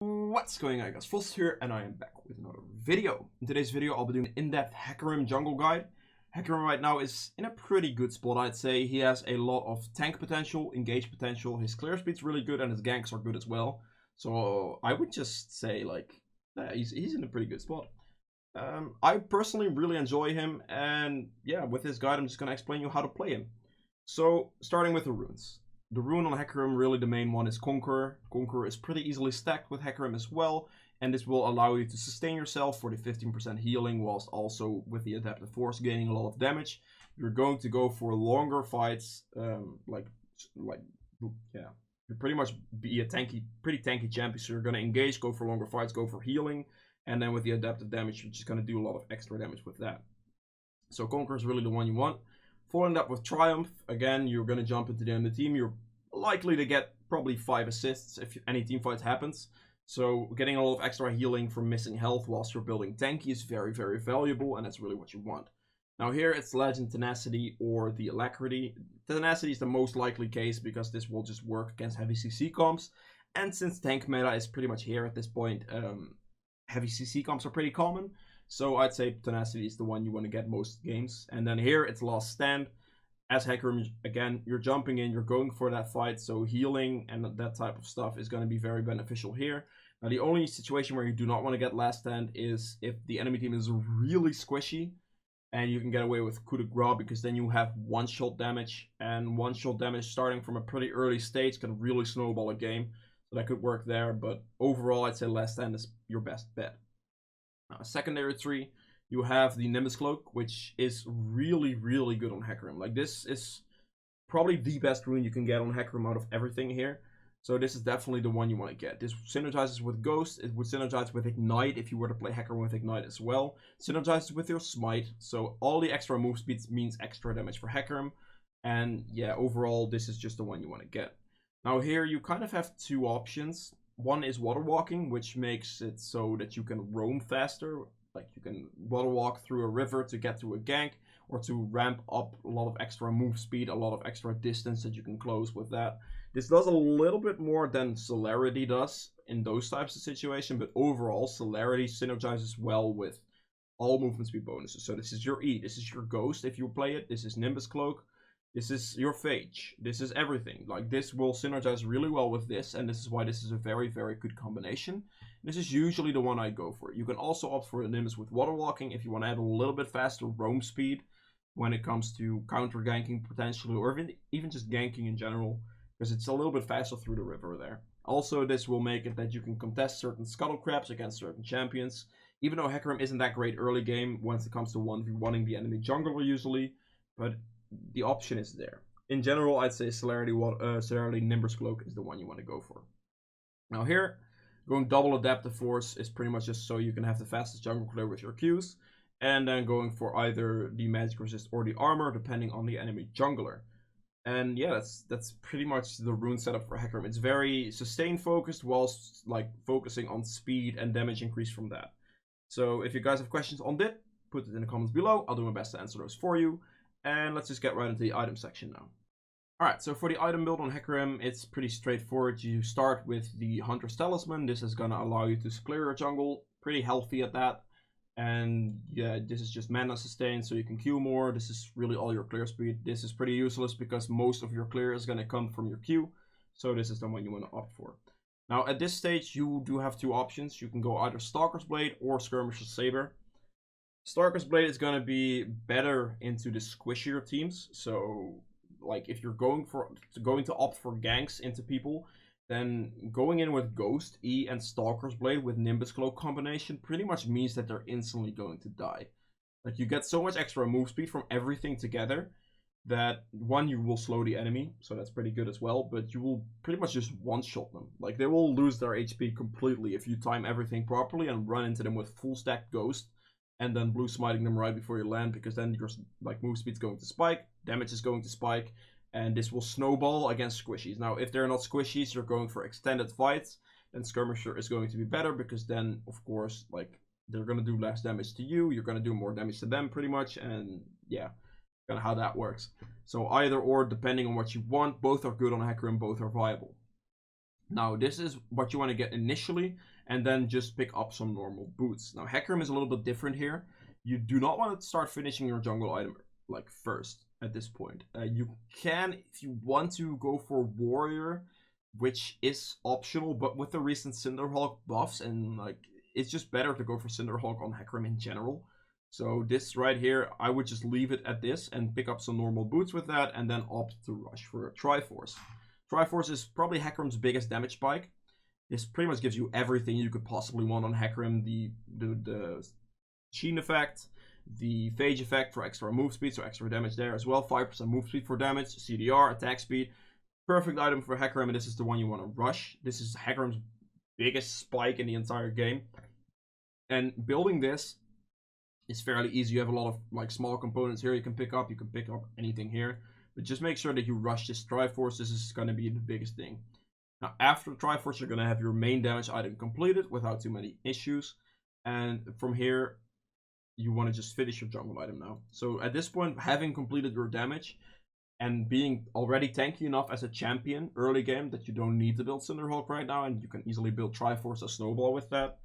What's going on, guys? Foster here, and I am back with another video. In today's video, I'll be doing an in-depth Hecarim jungle guide. Hecarim right now is in a pretty good spot, I'd say. He has a lot of tank potential, engage potential. His clear speed's really good, and his ganks are good as well. So I would just say, like, yeah, he's in a pretty good spot. I personally really enjoy him, and yeah, with this guide, I'm just gonna explain you how to play him. So, starting with the runes. The rune on Hecarim, really the main one, is Conqueror. Conqueror is pretty easily stacked with Hecarim as well, and this will allow you to sustain yourself for the 15% healing, whilst also with the Adaptive Force gaining a lot of damage. You're going to go for longer fights, yeah. You pretty much be a pretty tanky champion, so you're going to engage, go for longer fights, go for healing, and then with the adaptive damage, you're just going to do a lot of extra damage with that. So Conqueror is really the one you want. Following up with Triumph, again, you're going to jump into the enemy team. You're likely to get probably 5 assists if any team fight happens. So getting a lot of extra healing from missing health whilst you're building tanky is very, very valuable, and that's really what you want. Now here it's Legend Tenacity or the Alacrity. Tenacity is the most likely case because this will just work against heavy CC comps. And since tank meta is pretty much here at this point, heavy CC comps are pretty common. So I'd say Tenacity is the one you want to get most games. And then here it's Last Stand. As Hecarim, again, you're jumping in, you're going for that fight. So healing and that type of stuff is going to be very beneficial here. Now the only situation where you do not want to get Last Stand is if the enemy team is really squishy. And you can get away with coup de grace because then you have one-shot damage. And one-shot damage starting from a pretty early stage can really snowball a game. So that could work there. But overall, I'd say Last Stand is your best bet. Secondary tree, you have the Nimbus Cloak, which is really, really good on Hecarim. Like, this is probably the best rune you can get on Hecarim out of everything here. So this is definitely the one you want to get. This synergizes with Ghost. It would synergize with Ignite if you were to play Hecarim with Ignite as well. Synergizes with your Smite. So all the extra move speeds means extra damage for Hecarim. And yeah, overall, this is just the one you want to get. Now here you kind of have two options. One is water walking, which makes it so that you can roam faster. Like you can water walk through a river to get to a gank, or to ramp up a lot of extra move speed, a lot of extra distance that you can close with that. This does a little bit more than Celerity does in those types of situations, but overall Celerity synergizes well with all movement speed bonuses. So this is your E, this is your Ghost if you play it, this is Nimbus Cloak, this is your Phage, this is everything. Like, this will synergize really well with this, and this is why this is a very, very good combination. This is usually the one I go for. You can also opt for a Nimbus with water walking if you want to add a little bit faster roam speed when it comes to counter ganking potentially, or even just ganking in general, because it's a little bit faster through the river there. Also, this will make it that you can contest certain scuttle crabs against certain champions. Even though Hecarim isn't that great early game once it comes to 1v1ing the enemy jungler usually, but the option is there. In general, I'd say Celerity Nimbus Cloak is the one you want to go for. Now here, going double Adaptive Force is pretty much just so you can have the fastest jungle clear with your Qs, and then going for either the Magic Resist or the Armor, depending on the enemy jungler. And yeah, that's pretty much the rune setup for Hecarim. It's very sustain focused whilst like focusing on speed and damage increase from that. So if you guys have questions on that, put it in the comments below. I'll do my best to answer those for you. And let's just get right into the item section now. Alright, so for the item build on Hecarim, it's pretty straightforward. You start with the Hunter's Talisman. This is going to allow you to clear your jungle. Pretty healthy at that. And yeah, this is just mana sustain, so you can Q more. This is really all your clear speed. This is pretty useless because most of your clear is going to come from your Q. So this is the one you want to opt for. Now at this stage, you do have two options. You can go either Stalker's Blade or Skirmisher's Saber. Stalker's Blade is going to be better into the squishier teams. So, like, if you're going to opt for ganks into people, then going in with Ghost, E, and Stalker's Blade with Nimbus Cloak combination pretty much means that they're instantly going to die. Like, you get so much extra move speed from everything together that, one, you will slow the enemy, so that's pretty good as well, but you will pretty much just one-shot them. Like, they will lose their HP completely if you time everything properly and run into them with full stack Ghost, and then blue smiting them right before you land, because then your like move speed's going to spike, damage is going to spike, and this will snowball against squishies. Now, if they're not squishies, you're going for extended fights, then Skirmisher is going to be better, because then, of course, like, they're going to do less damage to you, you're going to do more damage to them, pretty much, and yeah, kind of how that works. So either or, depending on what you want, both are good on Hecarim, both are viable. Now, this is what you want to get initially, and then just pick up some normal boots. Now, Hecarim is a little bit different here. You do not want to start finishing your jungle item like first at this point. You can, if you want to, go for Warrior, which is optional, but with the recent Cinderhawk buffs, and like it's just better to go for Cinderhawk on Hecarim in general. So this right here, I would just leave it at this and pick up some normal boots with that, and then opt to rush for a Triforce. Triforce is probably Hecarim's biggest damage spike. This pretty much gives you everything you could possibly want on Hecarim. The Sheen effect, the Phage effect for extra move speed, so extra damage there as well. 5% move speed for damage, CDR, attack speed. Perfect item for Hecarim, and this is the one you want to rush. This is Hecarim's biggest spike in the entire game. And building this is fairly easy. You have a lot of like small components here you can pick up. You can pick up anything here. But just make sure that you rush this Triforce. This is going to be the biggest thing. Now, after Triforce, you're going to have your main damage item completed without too many issues. And from here, you want to just finish your jungle item now. So at this point, having completed your damage and being already tanky enough as a champion early game that you don't need to build Cinderhawk right now, and you can easily build Triforce or Snowball with that.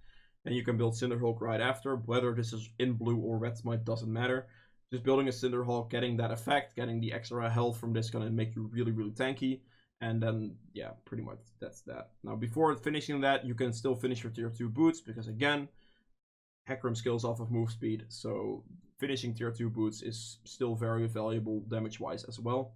Then you can build Cinderhawk right after. Whether this is in blue or red smite doesn't matter. Just building a Cinderhawk, getting that effect, getting the extra health from this, gonna make you really, really tanky. And then, yeah, pretty much that's that. Now, before finishing that, you can still finish your tier 2 boots, because again, Hecarim scales off of move speed, so finishing tier 2 boots is still very valuable damage-wise as well.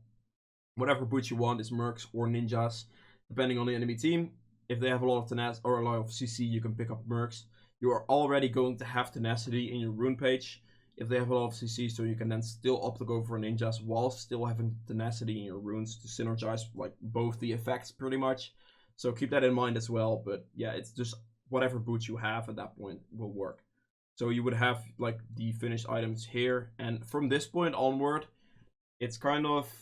Whatever boots you want is mercs or ninjas, depending on the enemy team. If they have a lot of tenacity or a lot of CC, you can pick up mercs. You are already going to have tenacity in your rune page if they have a lot of CC, so you can then still opt to go for ninjas while still having tenacity in your runes to synergize like both the effects pretty much. So keep that in mind as well. But yeah, it's just whatever boots you have at that point will work. So you would have like the finished items here, and from this point onward, it's kind of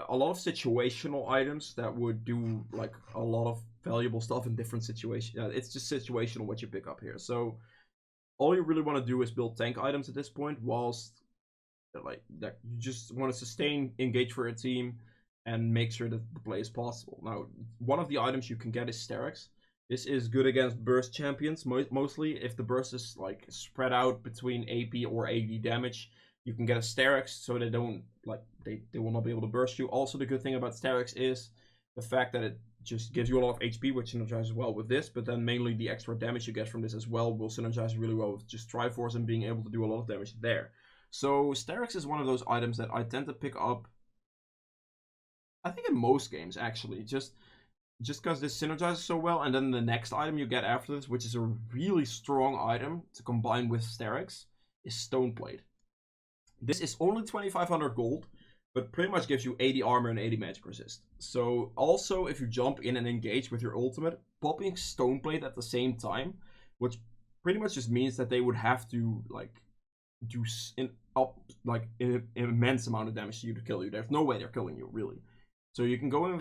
a lot of situational items that would do like a lot of valuable stuff in different situations. It's just situational what you pick up here. So all you really want to do is build tank items at this point, whilst like that you just want to sustain, engage for a team, and make sure that the play is possible. Now, one of the items you can get is Strix. This is good against burst champions, mostly. If the burst is like spread out between AP or AD damage, you can get a Strix, so they don't like they will not be able to burst you. Also, the good thing about Strix is the fact that it just gives you a lot of HP, which synergizes well with this, but then mainly the extra damage you get from this as well will synergize really well with just Triforce and being able to do a lot of damage there. So Strix is one of those items that I tend to pick up, I think in most games actually, just because this synergizes so well. And then the next item you get after this, which is a really strong item to combine with Strix, is Stoneplate. This is only 2500 gold, but pretty much gives you 80 armor and 80 magic resist. So also, if you jump in and engage with your ultimate, popping Stoneplate at the same time, which pretty much just means that they would have to like do an immense amount of damage to you to kill you. There's no way they're killing you, really. So you can go in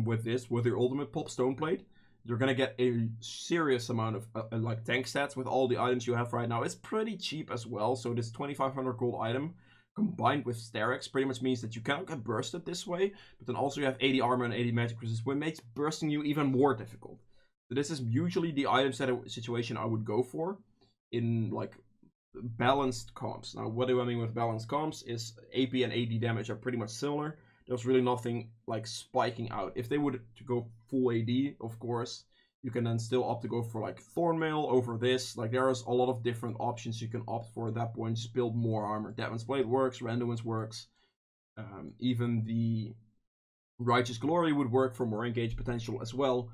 with this, with your ultimate pop Stoneplate. You're gonna get a serious amount of like tank stats with all the items you have right now. It's pretty cheap as well, so this 2500 gold item combined with Strix pretty much means that you cannot get bursted this way, but then also you have 80 armor and 80 magic resist, which makes bursting you even more difficult. So this is usually the item situation I would go for in like balanced comps. Now, what do I mean with balanced comps is AP and AD damage are pretty much similar. There's really nothing like spiking out. If they would to go full AD, of course, you can then still opt to go for like Thornmail over this. Like there's a lot of different options you can opt for at that point. Just build more armor. Deadman's Blade works, Randomness works. Even the Righteous Glory would work for more engaged potential as well.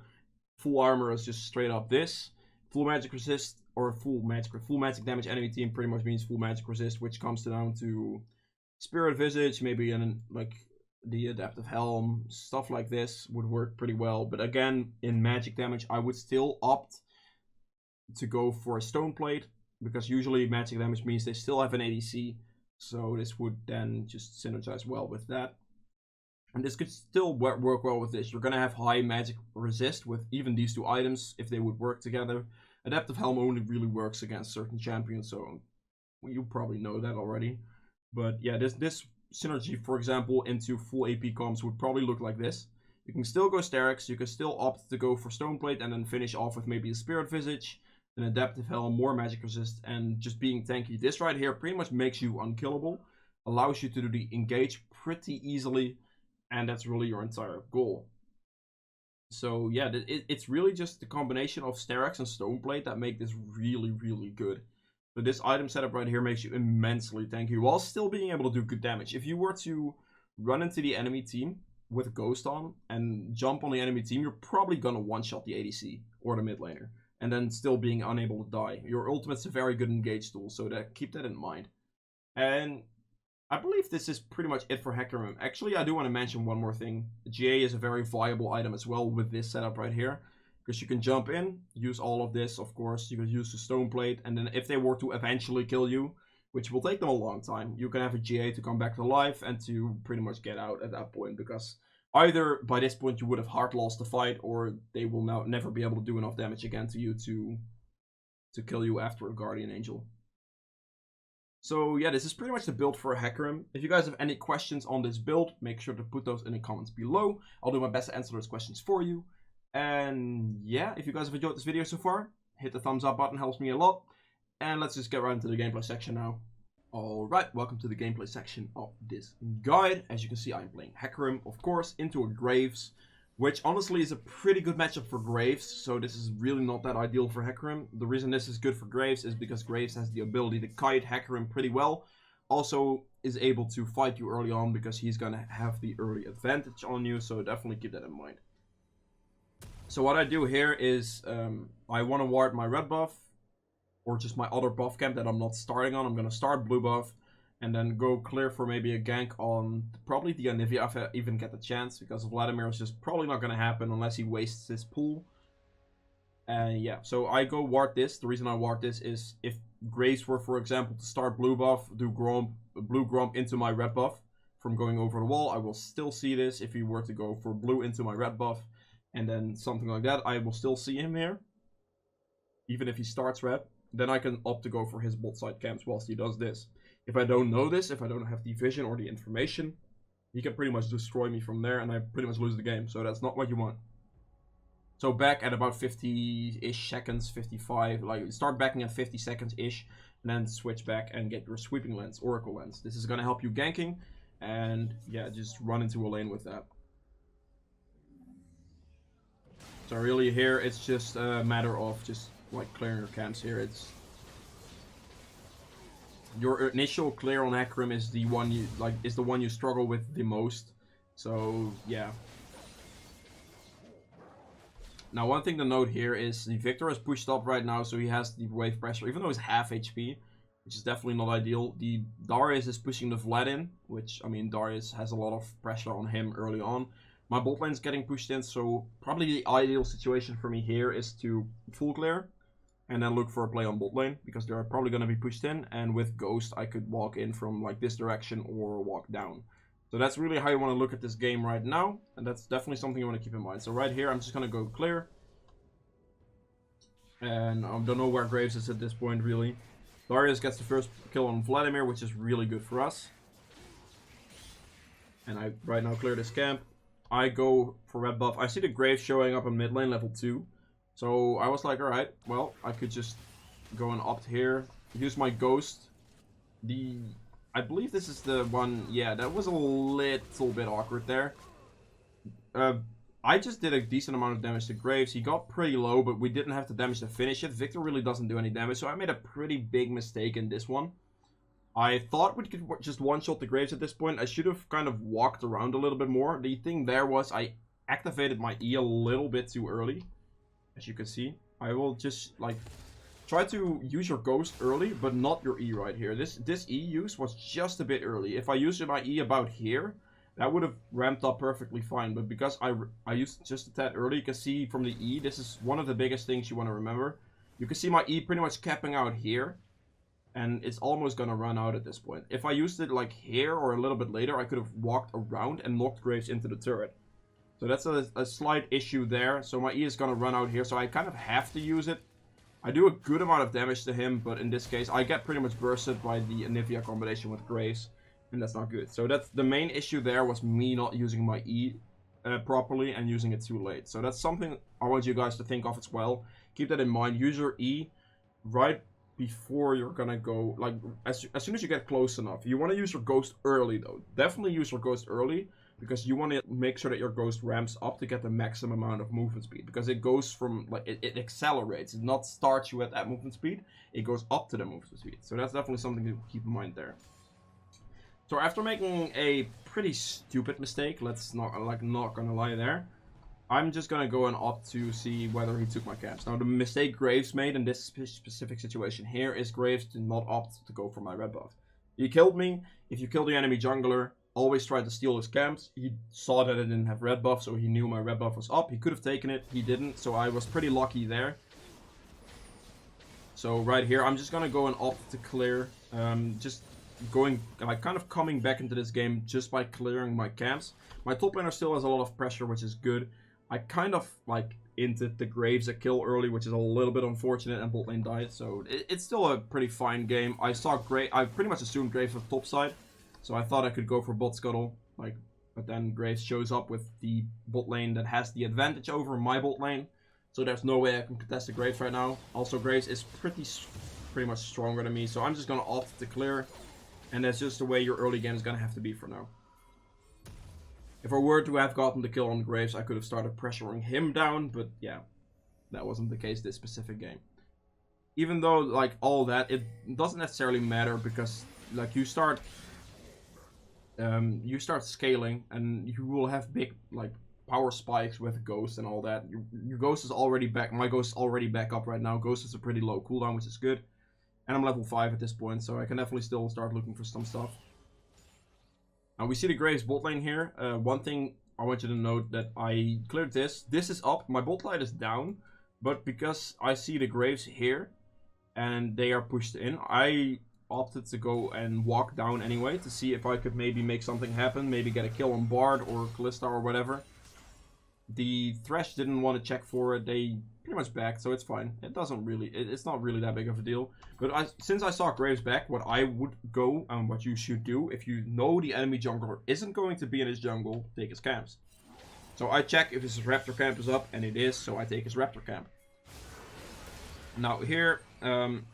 Full armor is just straight up this. Full magic resist or full magic damage enemy team pretty much means full magic resist, which comes down to Spirit Visage, maybe an like the Adaptive Helm, stuff like this would work pretty well. But again, in magic damage, I would still opt to go for a Stoneplate, because usually magic damage means they still have an ADC, so this would then just synergize well with that. And this could still work well with this. You're gonna have high magic resist with even these two items if they would work together. Adaptive Helm only really works against certain champions, so you probably know that already. But yeah, this synergy, for example, into full AP comps would probably look like this. You can still go Strix, you can still opt to go for Stoneplate and then finish off with maybe a Spirit Visage, an Adaptive Helm, more magic resist, and just being tanky. This right here pretty much makes you unkillable, allows you to do the engage pretty easily, and that's really your entire goal. So yeah, it's really just the combination of Strix and Stoneplate that make this really, really good. So this item setup right here makes you immensely tanky while still being able to do good damage. If you were to run into the enemy team with Ghost on and jump on the enemy team, you're probably gonna one-shot the ADC or the mid laner, and then still being unable to die. Your ultimate's a very good engage tool, so keep that in mind. And I believe this is pretty much it for Hecarim. Actually, I do want to mention one more thing. GA is a very viable item as well with this setup right here, because you can jump in, use all of this, of course. You can use the Stoneplate, and then if they were to eventually kill you, which will take them a long time, you can have a GA to come back to life and to pretty much get out at that point, because either by this point you would have hard lost the fight, or they will now never be able to do enough damage again to you to kill you after a Guardian Angel. So yeah, this is pretty much the build for Hecarim. If you guys have any questions on this build, make sure to put those in the comments below. I'll do my best to answer those questions for you. And yeah, if you guys have enjoyed this video so far, hit the thumbs up button, helps me a lot. And let's just get right into the gameplay section now. Alright, welcome to the gameplay section of this guide. As you can see, I'm playing Hecarim, of course, into a Graves, which honestly is a pretty good matchup for Graves, so this is really not that ideal for Hecarim. The reason this is good for Graves is because Graves has the ability to kite Hecarim pretty well. Also is able to fight you early on because he's gonna have the early advantage on you, so definitely keep that in mind. So what I do here is, I want to ward my red buff, or just my other buff camp that I'm not starting on. I'm gonna start blue buff, and then go clear for maybe a gank on probably the Anivia if I even get the chance, because Vladimir is just probably not going to happen unless he wastes his pool. And yeah, so I go ward this. The reason I ward this is if Graves were, for example, to start blue buff, do blue Gromp into my red buff from going over the wall, I will still see this. If he were to go for blue into my red buff and then something like that, I will still see him here, even if he starts red. Then I can opt to go for his bot side camps whilst he does this. If I don't know this, if I don't have the vision or the information, he can pretty much destroy me from there and I pretty much lose the game. So that's not what you want. So back at about 50-ish seconds, 55, like start backing at 50 seconds-ish, and then switch back and get your sweeping lens, Oracle lens. This is going to help you ganking, and yeah, just run into a lane with that. So really here, it's just a matter of just like clearing your camps here. It's your initial clear on Hecarim is the one you struggle with the most. So yeah. Now one thing to note here is the Victor is pushed up right now, so he has the wave pressure, even though he's half HP, which is definitely not ideal. The Darius is pushing the Vlad in, which, I mean, Darius has a lot of pressure on him early on. My bot lane is getting pushed in, so probably the ideal situation for me here is to full clear and then look for a play on bot lane, because they're probably going to be pushed in, and with Ghost I could walk in from like this direction or walk down. So that's really how you want to look at this game right now, and that's definitely something you want to keep in mind. So right here I'm just going to go clear, and I don't know where Graves is at this point really. Darius gets the first kill on Vladimir, which is really good for us. And I right now clear this camp. I go for red buff. I see the Graves showing up on mid lane level 2. So I was like, alright, well, I could just go and opt here, use my Ghost. I believe this is the one, yeah, that was a little bit awkward there. I just did a decent amount of damage to Graves. He got pretty low, but we didn't have the damage to finish it. Victor really doesn't do any damage, so I made a pretty big mistake in this one. I thought we could just one-shot the Graves at this point. I should have kind of walked around a little bit more. The thing there was I activated my E a little bit too early. As you can see, I will just like try to use your Ghost early, but not your E right here. This E use was just a bit early. If I used my E about here, that would have ramped up perfectly fine. But because I used just a tad early, you can see from the E, this is one of the biggest things you want to remember. You can see my E pretty much capping out here, and it's almost gonna run out at this point. If I used it like here or a little bit later, I could have walked around and knocked Graves into the turret. So that's a slight issue there. So my E is going to run out here, so I kind of have to use it. I do a good amount of damage to him, but in this case, I get pretty much bursted by the Anivia combination with Graves, and that's not good. So that's the main issue there, was me not using my E properly and using it too late. So that's something I want you guys to think of as well. Keep that in mind. Use your E right before you're gonna go, like, as soon as you get close enough. You want to use your ghost early, though. Definitely use your ghost early, because you want to make sure that your ghost ramps up to get the maximum amount of movement speed. Because it goes from, like, it accelerates. It not starts you at that movement speed. It goes up to the movement speed. So that's definitely something to keep in mind there. So after making a pretty stupid mistake, not gonna lie there, I'm just gonna go and opt to see whether he took my camps. Now the mistake Graves made in this specific situation here is Graves did not opt to go for my red buff. He killed me. If you kill the enemy jungler, always try to steal his camps. He saw that I didn't have red buff, so he knew my red buff was up. He could have taken it, he didn't, so I was pretty lucky there. So right here, I'm just gonna go and opt to clear. Just going, like, kind of coming back into this game just by clearing my camps. My top laner still has a lot of pressure, which is good. I kind of, like, inted the Graves a kill early, which is a little bit unfortunate, and bot lane died, so it's still a pretty fine game. I pretty much assumed Graves was top side, so I thought I could go for bot scuttle, like, but then Graves shows up with the bot lane that has the advantage over my bot lane, so there's no way I can contest the Graves right now. Also, Graves is pretty much stronger than me, so I'm just gonna opt to clear. And that's just the way your early game is going to have to be for now. If I were to have gotten the kill on Graves, I could have started pressuring him down. But yeah, that wasn't the case this specific game. Even though, like, all that, it doesn't necessarily matter. Because, like, you start scaling. And you will have big, like, power spikes with Ghost and all that. Your Ghost is already back. My Ghost is already back up right now. Ghost is a pretty low cooldown, which is good. And I'm level 5 at this point, so I can definitely still start looking for some stuff. Now we see the Graves bot lane here. One thing I want you to note that I cleared this. This is up, my bot line is down. But because I see the Graves here, and they are pushed in, I opted to go and walk down anyway. To see if I could maybe make something happen. Maybe get a kill on Bard or Kalista or whatever. The Thresh didn't want to check for it. They pretty much backed, so it's fine. It's not really that big of a deal. But since I saw Graves back, what I would go and what you should do, if you know the enemy jungler isn't going to be in his jungle, take his camps. So I check if his Raptor camp is up, and it is, so I take his Raptor camp. Now here,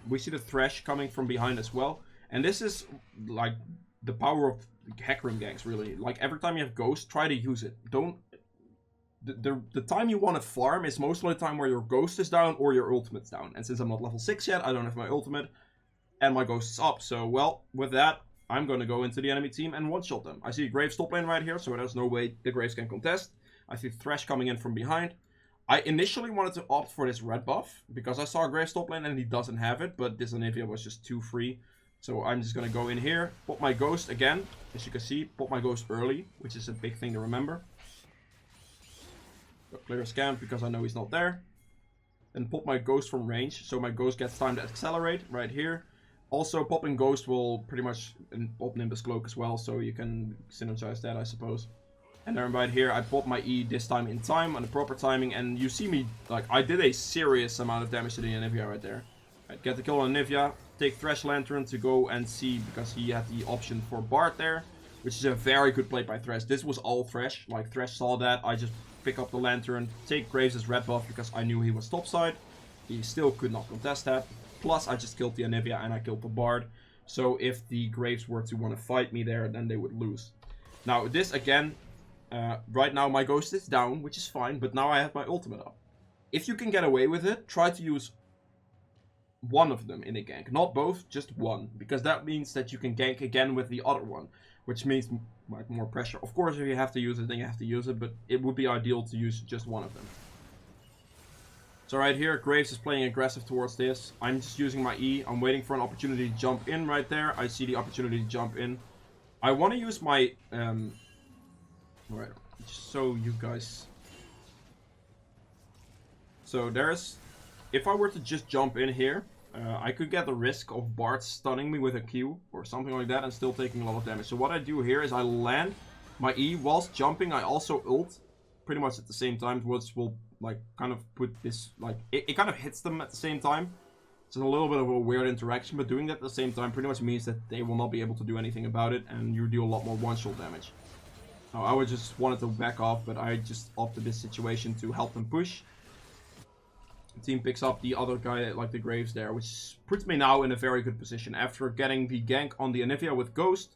we see the Thresh coming from behind as well. And this is, like, the power of Hecarim ganks, really. Like, every time you have Ghost, try to use it. The time you want to farm is most of the time where your Ghost is down or your ultimate's down. And since I'm not level 6 yet, I don't have my ultimate. And my Ghost is up. So, well, with that, I'm going to go into the enemy team and one-shot them. I see Graves top lane right here, so there's no way the Graves can contest. I see Thresh coming in from behind. I initially wanted to opt for this red buff, because I saw Graves top lane and he doesn't have it. But this Anivia was just too free. So I'm just going to go in here, pop my Ghost again. As you can see, pop my Ghost early, which is a big thing to remember. Clear his camp because I know he's not there. Then pop my Ghost from range, so my Ghost gets time to accelerate right here. Also, popping Ghost will pretty much pop Nimbus Cloak as well, so you can synergize that, I suppose. And then right here, I pop my E this time in time, on the proper timing, and you see me, like, I did a serious amount of damage to the Anivia right there. Right, get the kill on Anivia, take Thresh Lantern to go and see, because he had the option for Bard there, which is a very good play by Thresh. This was all Thresh, like, Thresh saw that, I just pick up the Lantern, take Graves' red buff because I knew he was topside. He still could not contest that. Plus, I just killed the Anivia and I killed the Bard. So if the Graves were to want to fight me there, then they would lose. Now, this again, right now my Ghost is down, which is fine, but now I have my ultimate up. If you can get away with it, try to use one of them in a gank. Not both, just one. Because that means that you can gank again with the other one. Which means, like, more pressure. Of course, if you have to use it, then you have to use it. But it would be ideal to use just one of them. So right here, Graves is playing aggressive towards this. I'm just using my E. I'm waiting for an opportunity to jump in right there. I see the opportunity to jump in. I want to use my... Right, just so you guys... So there's... If I were to just jump in here, I could get the risk of Bard stunning me with a Q or something like that and still taking a lot of damage. So what I do here is I land my E whilst jumping. I also ult pretty much at the same time, which will, like, kind of put this, like, it kind of hits them at the same time. It's a little bit of a weird interaction, but doing that at the same time pretty much means that they will not be able to do anything about it and you deal a lot more one-shot damage. Oh, I would just wanted to back off, but I just opted this situation to help them push. The team picks up the other guy, like the Graves there, which puts me now in a very good position. After getting the gank on the Anivia with Ghost,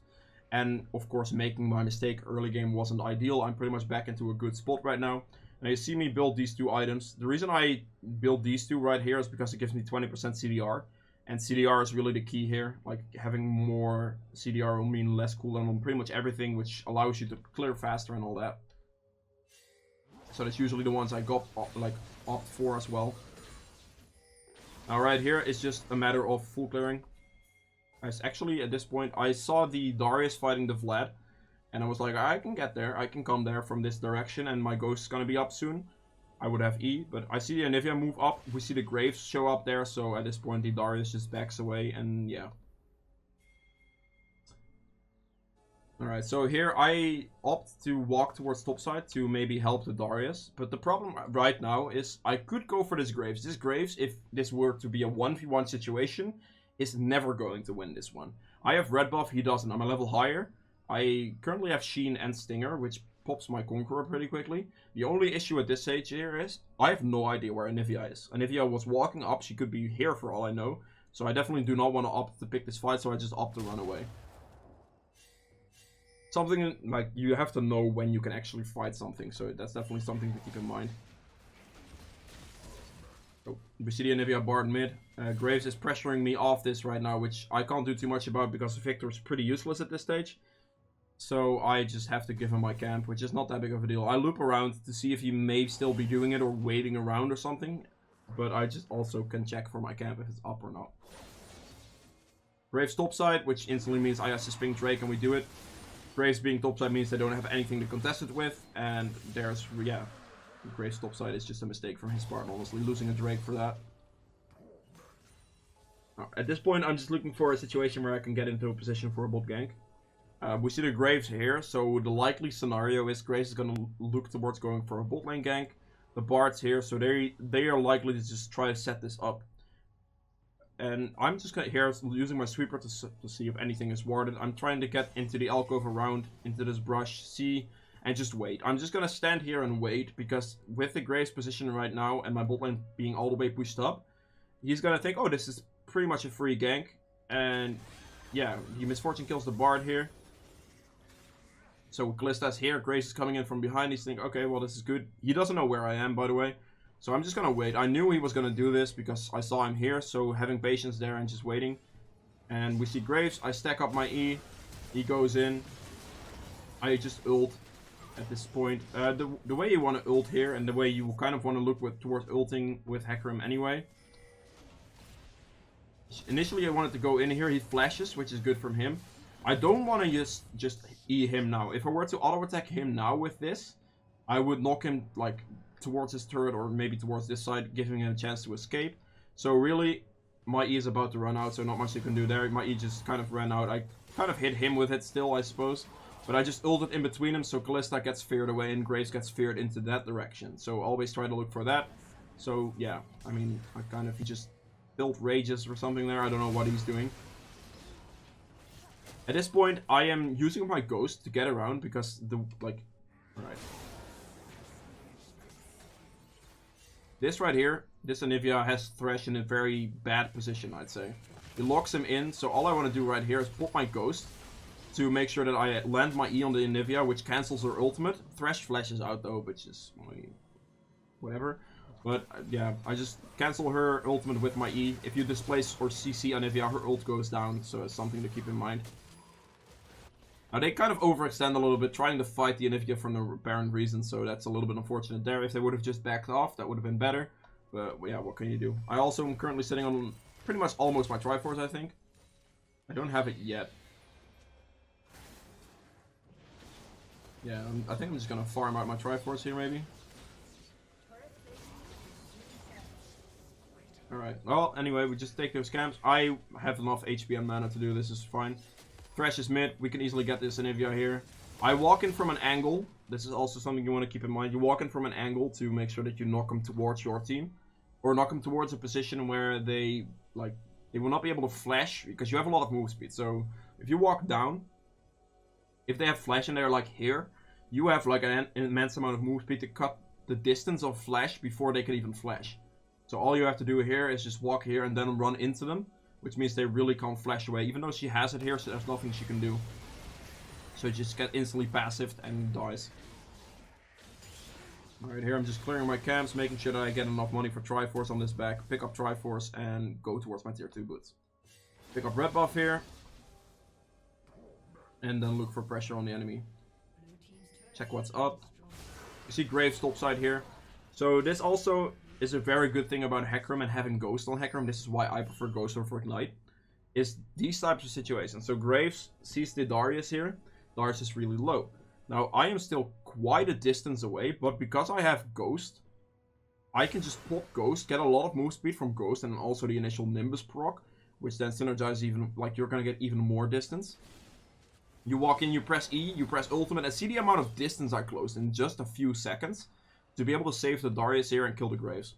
and of course making my mistake early game wasn't ideal, I'm pretty much back into a good spot right now. Now you see me build these two items. The reason I build these two right here is because it gives me 20% CDR. And CDR is really the key here. Like, having more CDR will mean less cooldown on pretty much everything, which allows you to clear faster and all that. So that's usually the ones I opt for as well. Now right here, it's just a matter of full clearing. Actually, at this point, I saw the Darius fighting the Vlad. And I was like, I can get there. I can come there from this direction, and my Ghost is going to be up soon. I would have E, but I see the Anivia move up. We see the Graves show up there, so at this point the Darius just backs away, and yeah. Alright, so here I opt to walk towards topside to maybe help the Darius. But the problem right now is I could go for this Graves. This Graves, if this were to be a 1v1 situation, is never going to win this one. I have red buff, he doesn't. I'm a level higher. I currently have Sheen and Stinger, which pops my Conqueror pretty quickly. The only issue at this stage here is I have no idea where Anivia is. Anivia was walking up. She could be here for all I know. So I definitely do not want to opt to pick this fight, so I just opt to run away. Something like you have to know when you can actually fight something, so that's definitely something to keep in mind. Oh, we see the Anivia Bard mid. Graves is pressuring me off this right now, which I can't do too much about because Victor is pretty useless at this stage. So I just have to give him my camp, which is not that big of a deal. I loop around to see if he may still be doing it or waiting around or something. But I just also can check for my camp if it's up or not. Graves topside, which instantly means I have to ping Drake and we do it. Graves being topside means they don't have anything to contest it with. And there's, yeah, Graves topside is just a mistake from his part, honestly, losing a Drake for that. At this point, I'm just looking for a situation where I can get into a position for a bot gank. We see the Graves here, so the likely scenario is Graves is going to look towards going for a bot lane gank. The Bard's here, so they are likely to just try to set this up. And I'm just here using my sweeper to see if anything is warded. I'm trying to get into the alcove around, into this brush, see, and just wait. I'm just going to stand here and wait, because with the Graves position right now and my bot lane being all the way pushed up, he's going to think, oh, this is pretty much a free gank. And yeah, he Misfortune kills the Bard here. So Kallista's here, Graves is coming in from behind, he's thinking, okay, well this is good. He doesn't know where I am, by the way. So I'm just gonna wait. I knew he was gonna do this because I saw him here, so having patience there and just waiting. And we see Graves, I stack up my E, he goes in. I just ult at this point. The way you want to ult here, and the way you kind of want to look towards ulting with Hecarim anyway. Initially I wanted to go in here, he flashes, which is good from him. I don't want to just E him now. If I were to auto-attack him now with this, I would knock him like towards his turret or maybe towards this side, giving him a chance to escape. So really, my E is about to run out, so not much you can do there. My E just kind of ran out. I kind of hit him with it still, I suppose. But I just ulted in between them, so Kallista gets feared away and Graves gets feared into that direction. So always try to look for that. So yeah, I mean, he just built rages or something there. I don't know what he's doing. At this point, I am using my Ghost to get around because alright. This right here, this Anivia has Thresh in a very bad position, I'd say. He locks him in, so all I want to do right here is pop my Ghost to make sure that I land my E on the Anivia, which cancels her ultimate. Thresh flashes out though, which is whatever. But yeah, I just cancel her ultimate with my E. If you displace or CC Anivia, her ult goes down, so it's something to keep in mind. Now they kind of overextend a little bit, trying to fight the Anivia for no apparent reason, so that's a little bit unfortunate there. If they would have just backed off, that would have been better. But yeah, what can you do? I also am currently sitting on pretty much almost my Triforce, I think. I don't have it yet. Yeah, I think I'm just gonna farm out my Triforce here, maybe. Alright, well, anyway, we just take those camps. I have enough HP and mana to do this, is fine. Thresh is mid, we can easily get this Anivia here. I walk in from an angle. This is also something you want to keep in mind. You walk in from an angle to make sure that you knock them towards your team. Or knock them towards a position where they will not be able to flash, because you have a lot of move speed. So, if you walk down, if they have flash and they're like here, you have like an immense amount of move speed to cut the distance of flash before they can even flash. So all you have to do here is just walk here and then run into them, which means they really can't flash away. Even though she has it here, so there's nothing she can do. So you just get instantly passived and dies. Alright, here I'm just clearing my camps, making sure that I get enough money for Triforce on this back. Pick up Triforce and go towards my tier 2 boots. Pick up red buff here. And then look for pressure on the enemy. Check what's up. You see Graves topside here. So this also is a very good thing about Hecarim and having Ghost on Hecarim. This is why I prefer Ghost over Ignite. Is these types of situations. So Graves sees the Darius here. Darius is really low. Now I am still quite a distance away, but because I have Ghost, I can just pop Ghost, get a lot of move speed from Ghost, and also the initial Nimbus proc, which then synergizes even, like you're gonna get even more distance. You walk in, you press E, you press ultimate, and see the amount of distance I closed in just a few seconds to be able to save the Darius here and kill the Graves.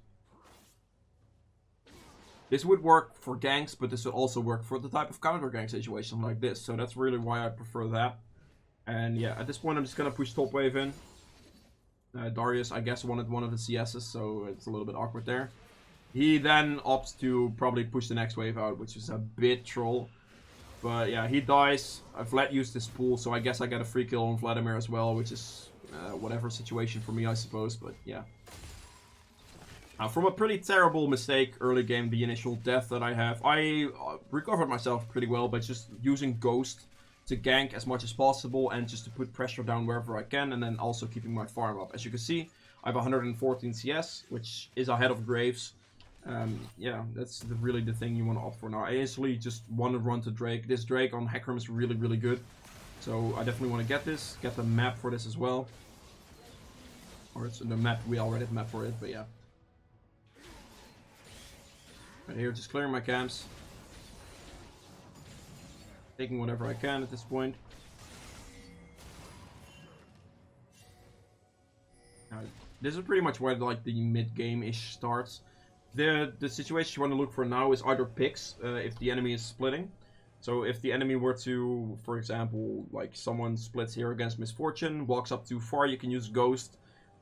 This would work for ganks, but this would also work for the type of counter gank situation like this. So that's really why I prefer that. And yeah, at this point I'm just gonna push top wave in. Darius, I guess, wanted one of the CS's, so it's a little bit awkward there. He then opts to probably push the next wave out, which is a bit troll. But yeah, he dies. Vlad used his pool, so I guess I get a free kill on Vladimir as well, which is whatever situation for me, I suppose. But yeah. From a pretty terrible mistake early game, the initial death that I have, I recovered myself pretty well by just using Ghost to gank as much as possible and just to put pressure down wherever I can, and then also keeping my farm up. As you can see, I have 114 CS, which is ahead of Graves. Yeah, that's really the thing you want to opt for now. I instantly just want to run to Drake. This Drake on Hecarim is really, really good. So I definitely want to get this. Get the map for this as well. Or it's the map, we already have a map for it, but yeah. Right here, just clearing my camps. Taking whatever I can at this point. This is pretty much where like the mid-game-ish starts. The situation you want to look for now is either picks, if the enemy is splitting. So if the enemy were to, for example, like someone splits here against Misfortune, walks up too far, you can use Ghost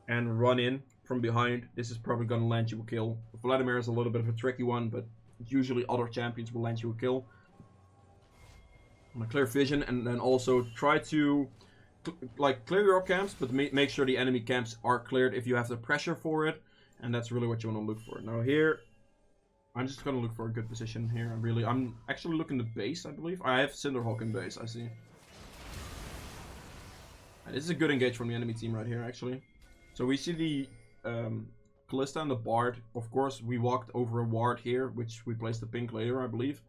and run in from behind. This is probably going to land you a kill. Vladimir is a little bit of a tricky one, but usually other champions will land you a kill. I'm gonna clear vision and then also try to like clear your camps, but make sure the enemy camps are cleared if you have the pressure for it. And that's really what you want to look for. Now here, I'm just going to look for a good position here. I'm actually looking at base, I believe. I have Cinderhawk in base, I see. And this is a good engage from the enemy team right here, actually. So we see the Callista and the Bard. Of course, we walked over a ward here, which we placed the pink later, I believe.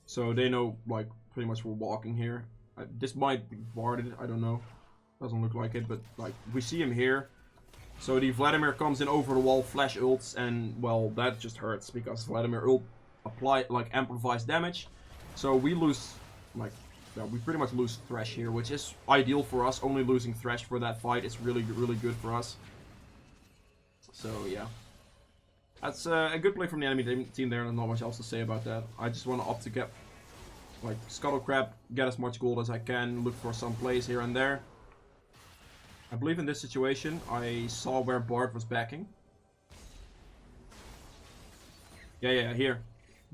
So they know, like, pretty much we're walking here. This might be warded, I don't know. Doesn't look like it, but, like, we see him here. So the Vladimir comes in over the wall, flash ults, and well, that just hurts because Vladimir ult amplifies damage. So we lose, like, yeah, we pretty much lose Thresh here, which is ideal for us. Only losing Thresh for that fight is really, really good for us. So yeah, that's a good play from the enemy team there, and not much else to say about that. I just want to opt to get, like, Scuttle Crab, get as much gold as I can, look for some plays here and there. I believe in this situation, I saw where Bard was backing. Yeah, here.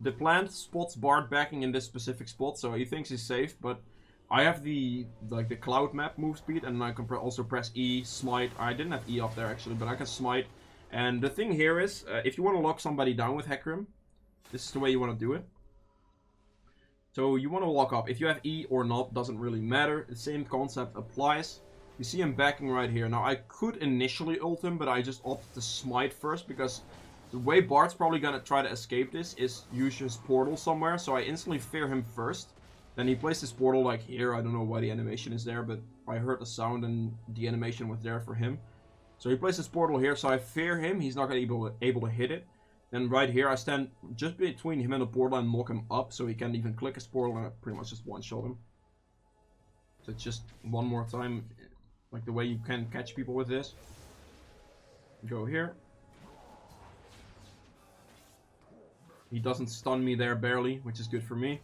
The plant spots Bard backing in this specific spot, so he thinks he's safe, but I have the cloud map move speed, and I can also press E, smite. I didn't have E up there actually, but I can smite. And the thing here is, if you want to lock somebody down with Hecarim, this is the way you want to do it. So you want to lock up. If you have E or not, doesn't really matter. The same concept applies. You see him backing right here. Now, I could initially ult him, but I just opted to smite first, because the way Bard's probably gonna try to escape this is use his portal somewhere, so I instantly fear him first. Then he placed his portal, like, here. I don't know why the animation is there, but I heard the sound and the animation was there for him. So he placed his portal here, so I fear him. He's not gonna be able to hit it. Then right here, I stand just between him and the portal and lock him up, so he can't even click his portal, and I pretty much just one-shot him. So it's just one more time. Like the way you can catch people with this. Go here. He doesn't stun me there barely, which is good for me.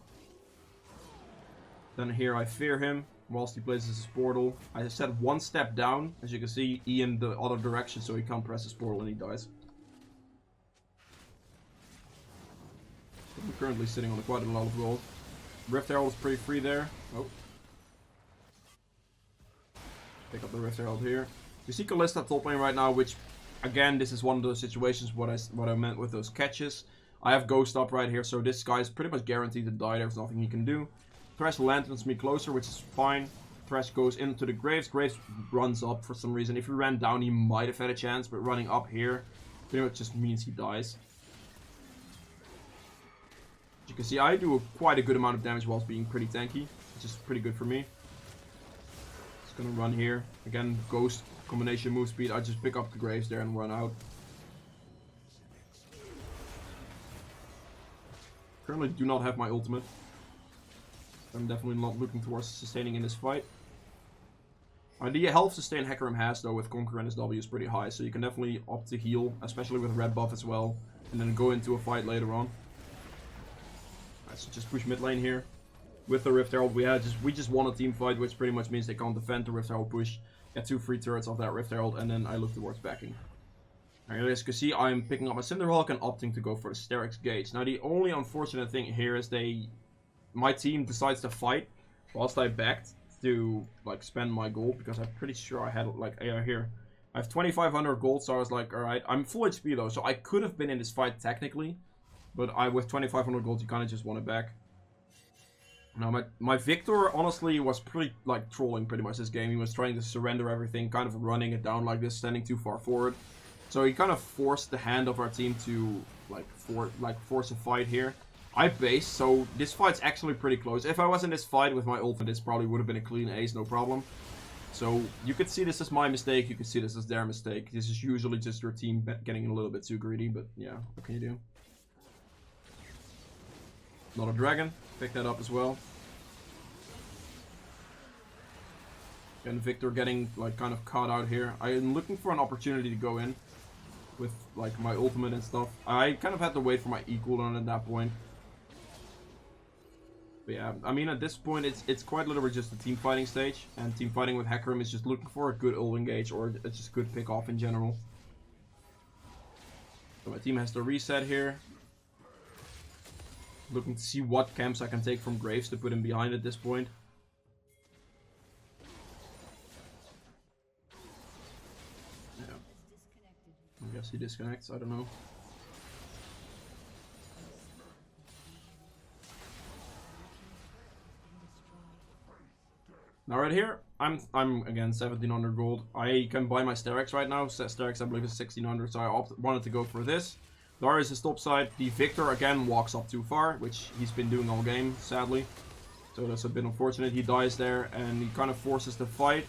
Then here I fear him. whilst he places his portal. I set one step down, as you can see, E in the other direction, so he can't press his portal and he dies. I'm currently sitting on quite a lot of gold. Rift Herald is pretty free there. Oh. Pick up the Rift Herald here. You see Kalista top lane right now, which, again, this is one of those situations what I meant with those catches. I have Ghost up right here, so this guy is pretty much guaranteed to die. There's nothing he can do. Thresh lanterns me closer, which is fine. Thresh goes into the Graves. Graves runs up for some reason. If he ran down, he might have had a chance, but running up here pretty much just means he dies. As you can see, I do quite a good amount of damage whilst being pretty tanky, which is pretty good for me. Just gonna run here. Again, Ghost combination move speed. I just pick up the Graves there and run out. Currently do not have my ultimate. I'm definitely not looking towards sustaining in this fight. The health sustain Hecarim has, though, with Conquer and his W is pretty high, so you can definitely opt to heal, especially with red buff as well, and then go into a fight later on. Alright, so just push mid lane here. With the Rift Herald, we just won a team fight, which pretty much means they can't defend the Rift Herald push. Get 2 free turrets off that Rift Herald, and then I look towards backing. Alright, as you can see, I'm picking up my Cinderhawk and opting to go for the Strix Gauge. Now, the only unfortunate thing here is my team decides to fight whilst I backed to like spend my gold, because I'm pretty sure I had like here I have 2,500 gold, so I was like, alright, I'm full HP though, so I could have been in this fight technically, but with 2,500 gold you kind of just want it back. Now my Victor honestly was pretty like trolling pretty much this game. He was trying to surrender everything, kind of running it down like this, standing too far forward, so he kind of forced the hand of our team to force a fight here. I base, so this fight's actually pretty close. If I was in this fight with my ult, this probably would have been a clean ace, no problem. So you could see this as my mistake, you could see this as their mistake. This is usually just your team getting a little bit too greedy, but yeah, what can you do? Not a dragon, pick that up as well. And Victor getting like kind of caught out here. I am looking for an opportunity to go in with like my ultimate and stuff. I kind of had to wait for my E cooldown at that point. But yeah, I mean, at this point, it's quite literally just a team fighting stage, and team fighting with Hecarim is just looking for a good ult engage, or it's just good pick off in general. So my team has to reset here. Looking to see what camps I can take from Graves to put him behind at this point. Yeah. I guess he disconnects, I don't know. Now right here, I'm again 1700 gold. I can buy my Strix right now. Strix I believe is 1600, so I wanted to go for this. Darius is topside. The Victor again walks up too far, which he's been doing all game, sadly. So that's a bit unfortunate. He dies there, and he kind of forces the fight.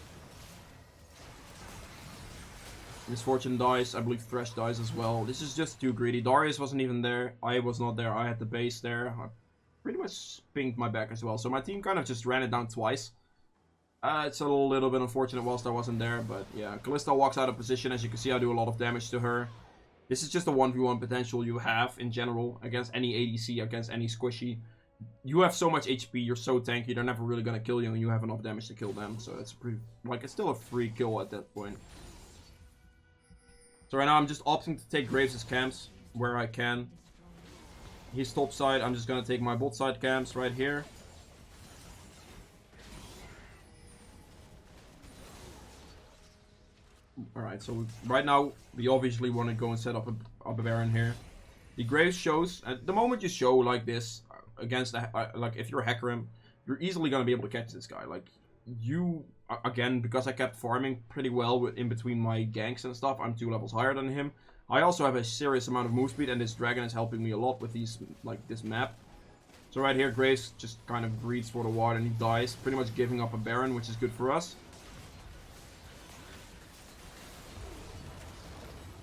Misfortune dies. I believe Thresh dies as well. This is just too greedy. Darius wasn't even there. I was not there. I had the base there. I pretty much pinged my back as well. So my team kind of just ran it down twice. It's a little bit unfortunate whilst I wasn't there, but yeah. Kalista walks out of position. As you can see, I do a lot of damage to her. This is just a 1v1 potential you have in general against any ADC, against any squishy. You have so much HP, you're so tanky, they're never really gonna kill you, and you have enough damage to kill them. So it's pretty, like, it's still a free kill at that point. So right now I'm just opting to take Graves' camps where I can. He's top side, I'm just gonna take my bot side camps right here. Alright, so right now we obviously want to go and set up a Baron here. The Graves shows, at the moment you show like this against like if you're Hecarim, you're easily going to be able to catch this guy. Like you, again, because I kept farming pretty well in between my ganks and stuff, I'm 2 levels higher than him. I also have a serious amount of move speed, and this dragon is helping me a lot with these, like this map. So right here, Graves just kind of breathes for the water and he dies, pretty much giving up a Baron, which is good for us.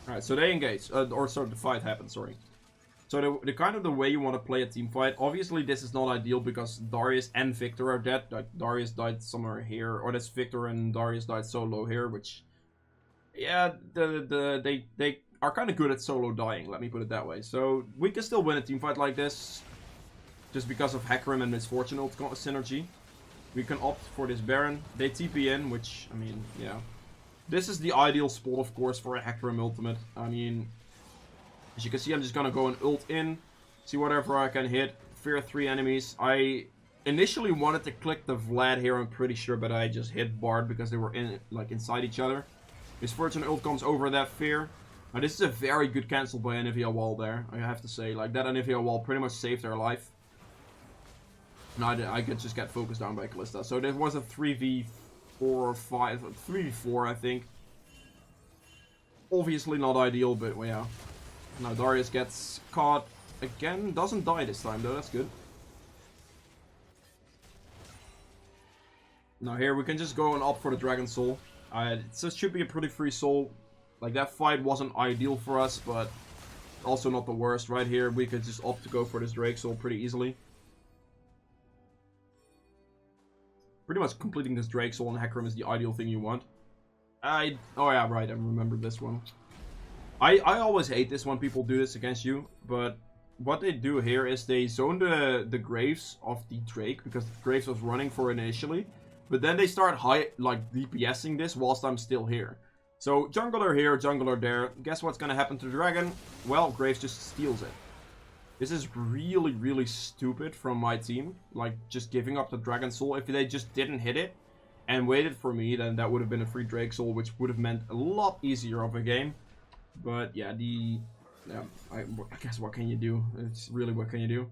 Alright, so they engage, or sorry, the fight happens, sorry. So the kind of the way you want to play a team fight, obviously this is not ideal because Darius and Victor are dead. Like Darius died somewhere here, or that's Victor and Darius died solo here, which, yeah, they are kind of good at solo dying, let me put it that way. So we can still win a team fight like this, just because of Hecarim and Misfortune ult synergy. We can opt for this Baron. They TP in, which, I mean, yeah. This is the ideal spot, of course, for a Hecarim ultimate. I mean, as you can see, I'm just gonna go and ult in, see whatever I can hit, fear 3 enemies. I initially wanted to click the Vlad here, I'm pretty sure, but I just hit Bard because they were inside each other. His Fortune ult comes over that fear. Now, this is a very good cancel by Anivia wall there, I have to say. Like, that Anivia wall pretty much saved their life. No, I could just get focused down by Kalista. So there was a 3v4 or 5, 3v4 I think. Obviously not ideal, but well, yeah. Now Darius gets caught again. Doesn't die this time though, that's good. Now here we can just go and opt for the Dragon Soul. It should be a pretty free soul. Like, that fight wasn't ideal for us, but also not the worst. Right here we could just opt to go for this Drake Soul pretty easily. Pretty much completing this Drake Soul and Hecarim is the ideal thing you want. Oh yeah, right, I remember this one. I always hate this when people do this against you, but what they do here is they zone the Graves of the Drake, because the Graves was running for it initially, but then they start DPSing this whilst I'm still here. So, jungler here, jungler there. Guess what's gonna happen to the dragon? Well, Graves just steals it. This is really, really stupid from my team. Like, just giving up the Dragon Soul. If they just didn't hit it and waited for me, then that would have been a free Drake Soul, which would have meant a lot easier of a game. But yeah, I guess what can you do? It's really, what can you do?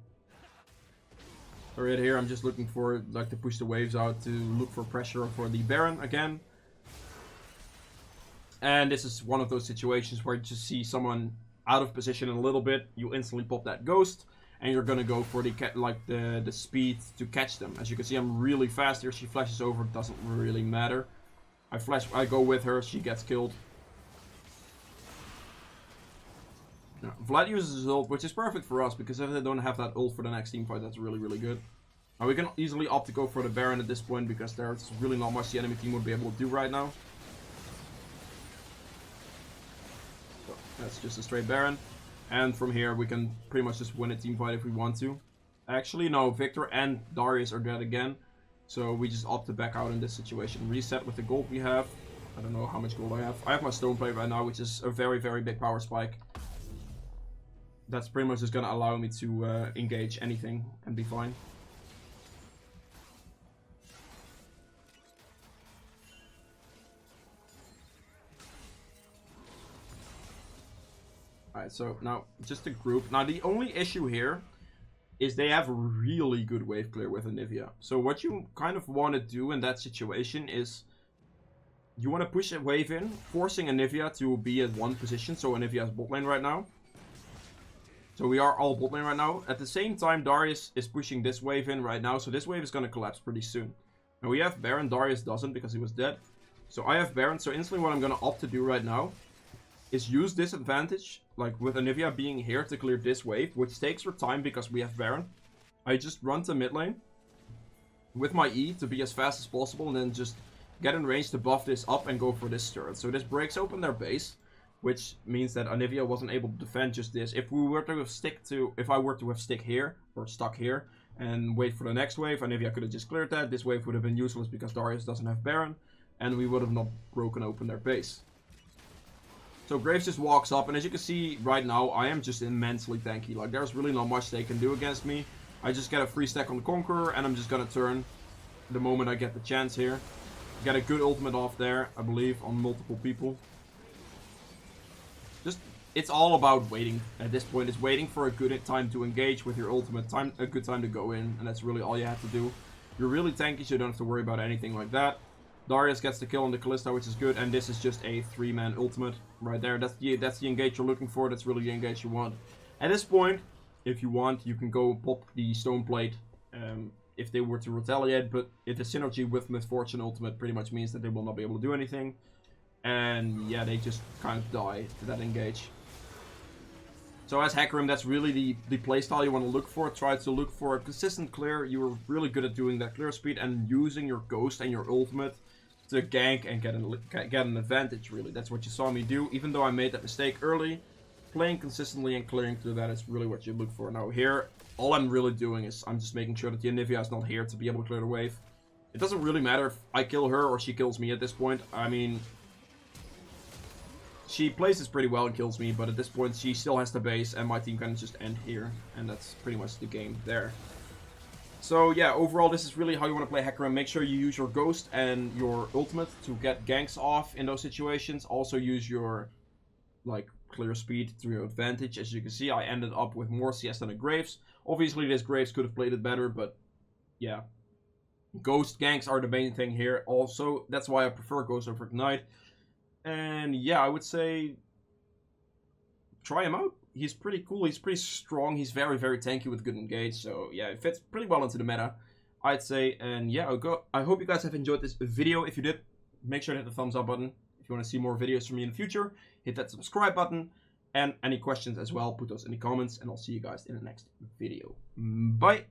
Right here, I'm just looking for, like, to push the waves out to look for pressure for the Baron again. And this is one of those situations where you just see someone out of position a little bit, you instantly pop that ghost, and you're gonna go for the speed to catch them. As you can see, I'm really fast here. She flashes over, it doesn't really matter. I go with her, she gets killed. Now, Vlad uses his ult, which is perfect for us, because if they don't have that ult for the next team fight, that's really, really good. Now, we can easily opt to go for the Baron at this point, because there's really not much the enemy team would be able to do right now. That's just a straight Baron. And from here, we can pretty much just win a team fight if we want to. Actually, no, Victor and Darius are dead again. So we just opt to back out in this situation. Reset with the gold we have. I don't know how much gold I have. I have my stone plate right now, which is a very, very big power spike. That's pretty much just going to allow me to engage anything and be fine. Alright, so now, just a group. Now, the only issue here is they have really good wave clear with Anivia. So what you kind of want to do in that situation is you want to push a wave in, forcing Anivia to be at one position. So Anivia is bot lane right now. So we are all bot lane right now. At the same time, Darius is pushing this wave in right now. So this wave is going to collapse pretty soon. Now we have Baron. Darius doesn't because he was dead. So I have Baron. So instantly what I'm going to opt to do right now is use this advantage, like with Anivia being here to clear this wave, which takes her time because we have Baron. I just run to mid lane with my E to be as fast as possible, and then just get in range to buff this up and go for this turret. So this breaks open their base, which means that Anivia wasn't able to defend just this. If we were to have if I were to have stick here, or stuck here, and wait for the next wave, Anivia could have just cleared that. This wave would have been useless because Darius doesn't have Baron, and we would have not broken open their base. So Graves just walks up, and as you can see right now, I am just immensely tanky. Like, there's really not much they can do against me. I just get a free stack on the Conqueror, and I'm just gonna turn the moment I get the chance here. Get a good ultimate off there, I believe, on multiple people. Just, it's all about waiting at this point. It's waiting for a good time to engage with your ultimate, a good time to go in, and that's really all you have to do. You're really tanky, so you don't have to worry about anything like that. Darius gets the kill on the Kalista, which is good, and this is just a 3-man ultimate right there. That's the engage you're looking for. That's really the engage you want. At this point, if you want, you can go pop the stone plate if they were to retaliate, but if the synergy with Misfortune ultimate pretty much means that they will not be able to do anything. And yeah, they just kind of die to that engage. So as Hecarim, that's really the playstyle you want to look for. Try to look for a consistent clear. You're really good at doing that clear speed and using your ghost and your ultimate to gank and get an advantage, really. That's what you saw me do. Even though I made that mistake early, playing consistently and clearing through that is really what you look for. Now here, all I'm really doing is I'm just making sure that the Anivia is not here to be able to clear the wave. It doesn't really matter if I kill her or she kills me at this point. I mean, she plays this pretty well and kills me, but at this point she still has the base and my team can just end here. And that's pretty much the game there. So yeah, overall this is really how you want to play Hecarim. Make sure you use your Ghost and your Ultimate to get ganks off in those situations. Also use your, like, clear speed to your advantage. As you can see, I ended up with more CS than a Graves. Obviously this Graves could have played it better, but yeah. Ghost ganks are the main thing here. Also, that's why I prefer Ghost over Ignite. And yeah, I would say try him out. He's pretty cool. He's pretty strong. He's very, very tanky with good engage. So yeah, it fits pretty well into the meta, I'd say. And yeah, I hope you guys have enjoyed this video. If you did, make sure to hit the thumbs up button. If you want to see more videos from me in the future, hit that subscribe button. And any questions as well, put those in the comments. And I'll see you guys in the next video. Bye!